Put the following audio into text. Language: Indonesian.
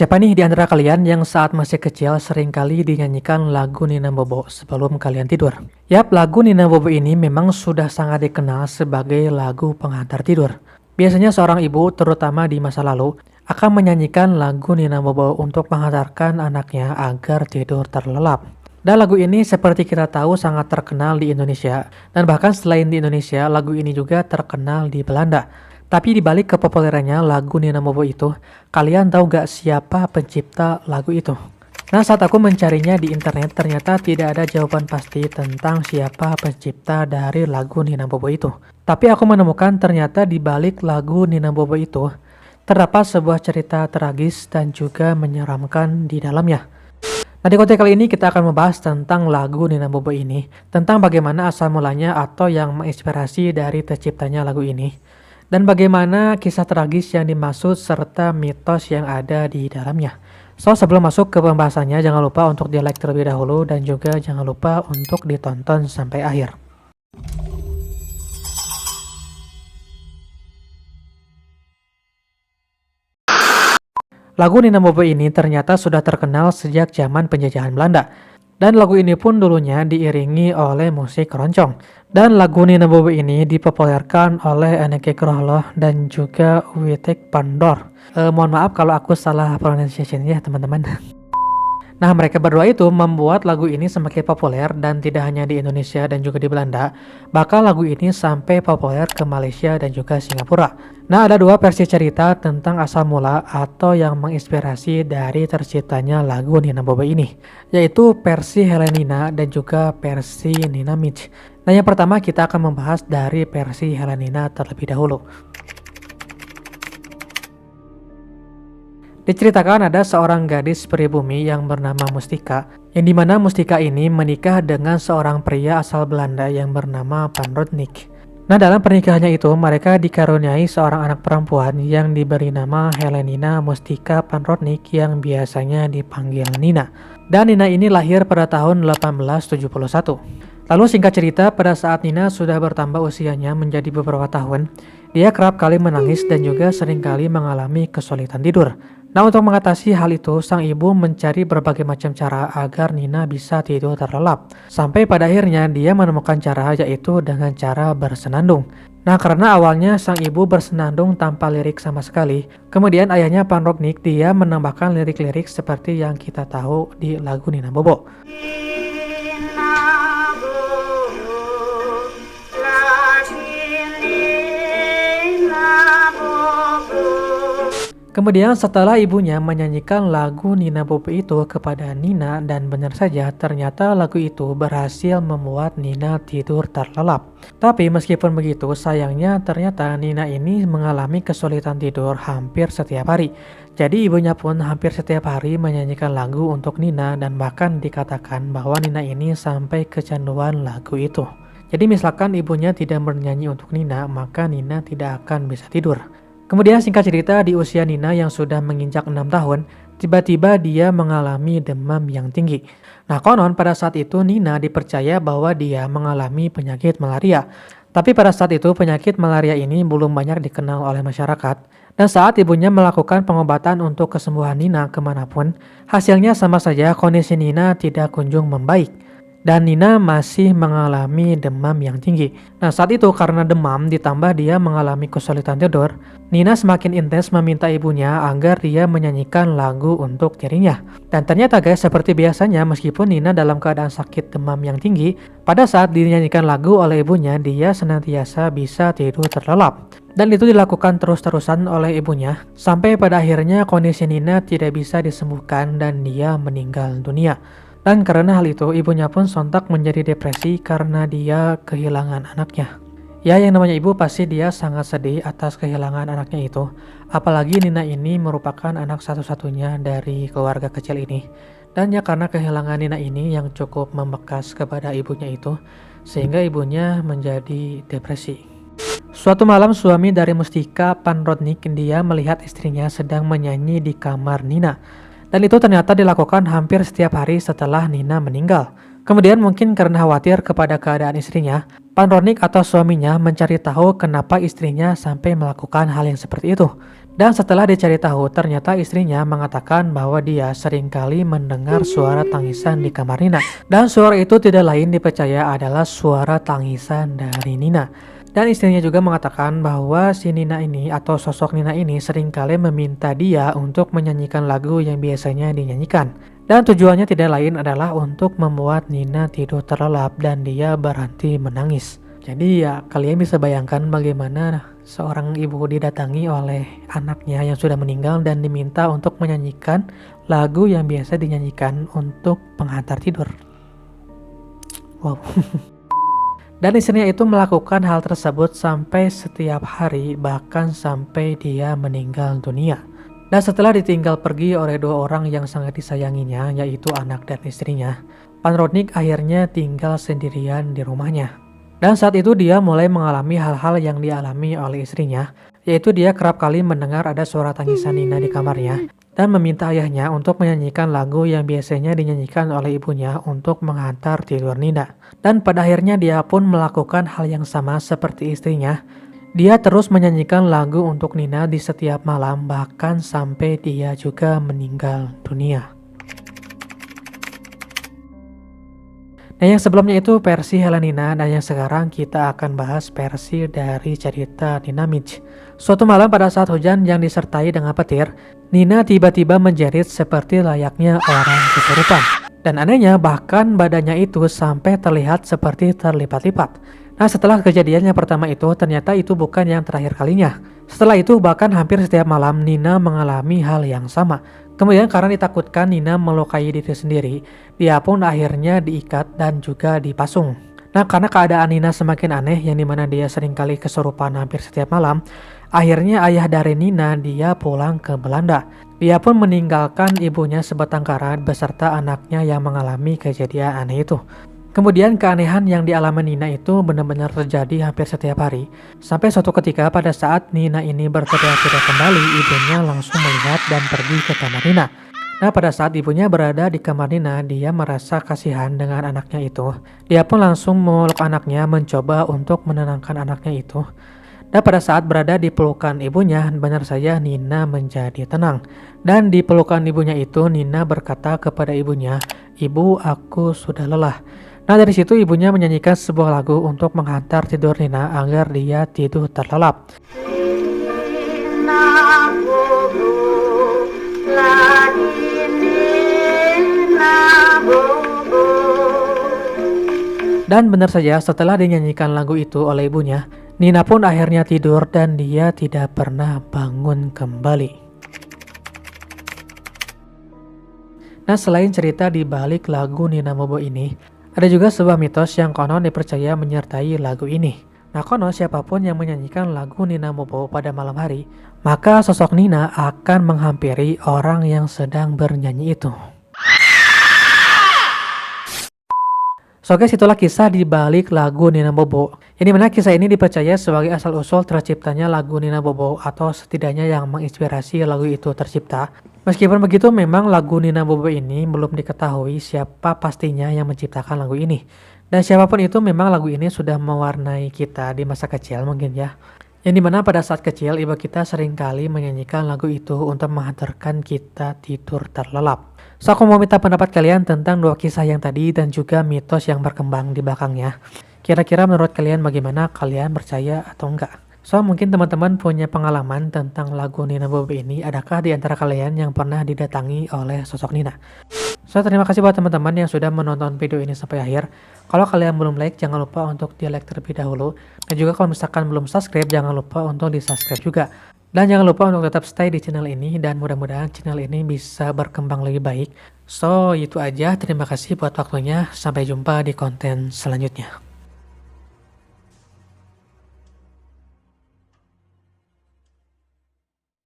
Siapa nih di antara kalian yang saat masih kecil seringkali dinyanyikan lagu Nina Bobo sebelum kalian tidur? Yap, lagu Nina Bobo ini memang sudah sangat dikenal sebagai lagu pengantar tidur. Biasanya seorang ibu, terutama di masa lalu, akan menyanyikan lagu Nina Bobo untuk menghantarkan anaknya agar tidur terlelap. Dan lagu ini seperti kita tahu sangat terkenal di Indonesia. Dan bahkan selain di Indonesia, lagu ini juga terkenal di Belanda. Tapi dibalik kepopulerannya lagu Nina Bobo itu, kalian tahu gak siapa pencipta lagu itu? Nah, saat aku mencarinya di internet, ternyata tidak ada jawaban pasti tentang siapa pencipta dari lagu Nina Bobo itu. Tapi aku menemukan ternyata di balik lagu Nina Bobo itu, terdapat sebuah cerita tragis dan juga menyeramkan di dalamnya. Nah, di konten kali ini kita akan membahas tentang lagu Nina Bobo ini, tentang bagaimana asal mulanya atau yang menginspirasi dari terciptanya lagu ini, dan bagaimana kisah tragis yang dimaksud serta mitos yang ada di dalamnya. So, sebelum masuk ke pembahasannya, jangan lupa untuk di-like terlebih dahulu dan juga jangan lupa untuk ditonton sampai akhir. Lagu Nina Bobo ini ternyata sudah terkenal sejak zaman penjajahan Belanda. Dan lagu ini pun dulunya diiringi oleh musik keroncong. Dan lagu Nina Bobo ini dipopulerkan oleh Anneke Graholo dan juga Wittek Pandor. Mohon maaf kalau aku salah pronunciation-nya teman-teman. Nah, mereka berdua itu membuat lagu ini semakin populer dan tidak hanya di Indonesia dan juga di Belanda. Bahkan lagu ini sampai populer ke Malaysia dan juga Singapura. Nah, ada dua versi cerita tentang asal mula atau yang menginspirasi dari terciptanya lagu Nina Bobo ini, yaitu versi Helenina dan juga versi Nina Mitch. Nah, yang pertama kita akan membahas dari versi Helenina terlebih dahulu. Diceritakan ada seorang gadis pribumi yang bernama Mustika, yang dimana Mustika ini menikah dengan seorang pria asal Belanda yang bernama Van Rodnik. Nah, dalam pernikahannya itu mereka dikaruniai seorang anak perempuan yang diberi nama Helenina Mustika Van Rodnik yang biasanya dipanggil Nina. Dan Nina ini lahir pada tahun 1871. Lalu singkat cerita, pada saat Nina sudah bertambah usianya menjadi beberapa tahun, dia kerap kali menangis dan juga seringkali mengalami kesulitan tidur. Nah, untuk mengatasi hal itu, sang ibu mencari berbagai macam cara agar Nina bisa tidur terlelap. Sampai pada akhirnya dia menemukan cara, yaitu dengan cara bersenandung. Nah, karena awalnya sang ibu bersenandung tanpa lirik sama sekali, kemudian ayahnya Van Rodnik dia menambahkan lirik-lirik seperti yang kita tahu di lagu Nina Bobo. Kemudian setelah ibunya menyanyikan lagu Nina Bobo itu kepada Nina, dan benar saja ternyata lagu itu berhasil membuat Nina tidur terlelap. Tapi meskipun begitu, sayangnya ternyata Nina ini mengalami kesulitan tidur hampir setiap hari. Jadi ibunya pun hampir setiap hari menyanyikan lagu untuk Nina, dan bahkan dikatakan bahwa Nina ini sampai kecanduan lagu itu. Jadi misalkan ibunya tidak bernyanyi untuk Nina, maka Nina tidak akan bisa tidur. Kemudian singkat cerita, di usia Nina yang sudah menginjak 6 tahun, tiba-tiba dia mengalami demam yang tinggi. Nah, konon pada saat itu Nina dipercaya bahwa dia mengalami penyakit malaria. Tapi pada saat itu penyakit malaria ini belum banyak dikenal oleh masyarakat. Dan saat ibunya melakukan pengobatan untuk kesembuhan Nina kemanapun, hasilnya sama saja kondisi Nina tidak kunjung membaik. Dan Nina masih mengalami demam yang tinggi. Nah, saat itu karena demam ditambah dia mengalami kesulitan tidur, Nina semakin intens meminta ibunya agar dia menyanyikan lagu untuk dirinya. Dan ternyata guys, seperti biasanya meskipun Nina dalam keadaan sakit demam yang tinggi, pada saat dinyanyikan lagu oleh ibunya, dia senantiasa bisa tidur terlelap. Dan itu dilakukan terus-terusan oleh ibunya, sampai pada akhirnya kondisi Nina tidak bisa disembuhkan dan dia meninggal dunia. Dan karena hal itu, ibunya pun sontak menjadi depresi karena dia kehilangan anaknya. Ya, yang namanya ibu pasti dia sangat sedih atas kehilangan anaknya itu. Apalagi Nina ini merupakan anak satu-satunya dari keluarga kecil ini. Dan ya karena kehilangan Nina ini yang cukup membekas kepada ibunya itu, sehingga ibunya menjadi depresi. Suatu malam suami dari Mustika Van Rodnik dia melihat istrinya sedang menyanyi di kamar Nina. Dan itu ternyata dilakukan hampir setiap hari setelah Nina meninggal. Kemudian mungkin karena khawatir kepada keadaan istrinya, Van Rodnik atau suaminya mencari tahu kenapa istrinya sampai melakukan hal yang seperti itu. Dan setelah dicari tahu, ternyata istrinya mengatakan bahwa dia seringkali mendengar suara tangisan di kamar Nina. Dan suara itu tidak lain dipercaya adalah suara tangisan dari Nina. Dan istrinya juga mengatakan bahwa si Nina ini atau sosok Nina ini seringkali meminta dia untuk menyanyikan lagu yang biasanya dinyanyikan. Dan tujuannya tidak lain adalah untuk membuat Nina tidur terlelap dan dia berhenti menangis. Jadi ya kalian bisa bayangkan bagaimana seorang ibu didatangi oleh anaknya yang sudah meninggal dan diminta untuk menyanyikan lagu yang biasa dinyanyikan untuk pengantar tidur. Wow. Dan istrinya itu melakukan hal tersebut sampai setiap hari, bahkan sampai dia meninggal dunia. Dan setelah ditinggal pergi oleh dua orang yang sangat disayanginya, yaitu anak dan istrinya, Pan-Rodnik akhirnya tinggal sendirian di rumahnya. Dan saat itu dia mulai mengalami hal-hal yang dialami oleh istrinya, yaitu dia kerap kali mendengar ada suara tangisan Nina di kamarnya, dan meminta ayahnya untuk menyanyikan lagu yang biasanya dinyanyikan oleh ibunya untuk menghantar tidur Nina. Dan pada akhirnya dia pun melakukan hal yang sama seperti istrinya. Dia terus menyanyikan lagu untuk Nina di setiap malam, bahkan sampai dia juga meninggal dunia. Nah, yang sebelumnya itu versi Helenina, dan yang sekarang kita akan bahas versi dari cerita Nina Midge. Suatu malam pada saat hujan yang disertai dengan petir, Nina tiba-tiba menjerit seperti layaknya orang kesurupan. Dan anehnya bahkan badannya itu sampai terlihat seperti terlipat-lipat. Nah, setelah kejadian yang pertama itu, ternyata itu bukan yang terakhir kalinya. Setelah itu bahkan hampir setiap malam Nina mengalami hal yang sama. Kemudian karena ditakutkan Nina melukai diri sendiri, dia pun akhirnya diikat dan juga dipasung. Nah, karena keadaan Nina semakin aneh yang dimana dia seringkali kesurupan hampir setiap malam, akhirnya ayah dari Nina dia pulang ke Belanda. Dia pun meninggalkan ibunya sebatang kara beserta anaknya yang mengalami kejadian aneh itu. Kemudian keanehan yang dialami Nina itu benar-benar terjadi hampir setiap hari. Sampai suatu ketika pada saat Nina ini berteriak-teriak kembali, ibunya langsung melihat dan pergi ke kamar Nina. Nah, pada saat ibunya berada di kamar Nina, dia merasa kasihan dengan anaknya itu. Dia pun langsung memeluk anaknya, mencoba untuk menenangkan anaknya itu. Dan pada saat berada di pelukan ibunya, benar saja Nina menjadi tenang. Dan di pelukan ibunya itu, Nina berkata kepada ibunya, "Ibu, aku sudah lelah." Nah, dari situ ibunya menyanyikan sebuah lagu untuk menghantar tidur Nina agar dia tidur terlelap. Dan benar saja setelah dinyanyikan lagu itu oleh ibunya, Nina pun akhirnya tidur dan dia tidak pernah bangun kembali. Nah, selain cerita di balik lagu Nina Bobo ini, ada juga sebuah mitos yang konon dipercaya menyertai lagu ini. Nah, konon siapapun yang menyanyikan lagu Nina Bobo pada malam hari, maka sosok Nina akan menghampiri orang yang sedang bernyanyi itu. So guys, itulah kisah di balik lagu Nina Bobo. Yang dimana kisah ini dipercaya sebagai asal-usul terciptanya lagu Nina Bobo, atau setidaknya yang menginspirasi lagu itu tercipta. Meskipun begitu, memang lagu Nina Bobo ini belum diketahui siapa pastinya yang menciptakan lagu ini. Dan siapapun itu, memang lagu ini sudah mewarnai kita di masa kecil mungkin ya. Yang dimana pada saat kecil, ibu kita seringkali menyanyikan lagu itu untuk menghantarkan kita tidur terlelap. So, aku mau minta pendapat kalian tentang dua kisah yang tadi dan juga mitos yang berkembang di belakangnya. Kira-kira menurut kalian bagaimana, kalian percaya atau enggak? So, mungkin teman-teman punya pengalaman tentang lagu Nina Bobo ini. Adakah di antara kalian yang pernah didatangi oleh sosok Nina? So, terima kasih buat teman-teman yang sudah menonton video ini sampai akhir. Kalau kalian belum like, jangan lupa untuk di like terlebih dahulu. Dan juga kalau misalkan belum subscribe, jangan lupa untuk di subscribe juga. Dan jangan lupa untuk tetap stay di channel ini, dan mudah-mudahan channel ini bisa berkembang lebih baik. So, itu aja. Terima kasih buat waktunya. Sampai jumpa di konten selanjutnya.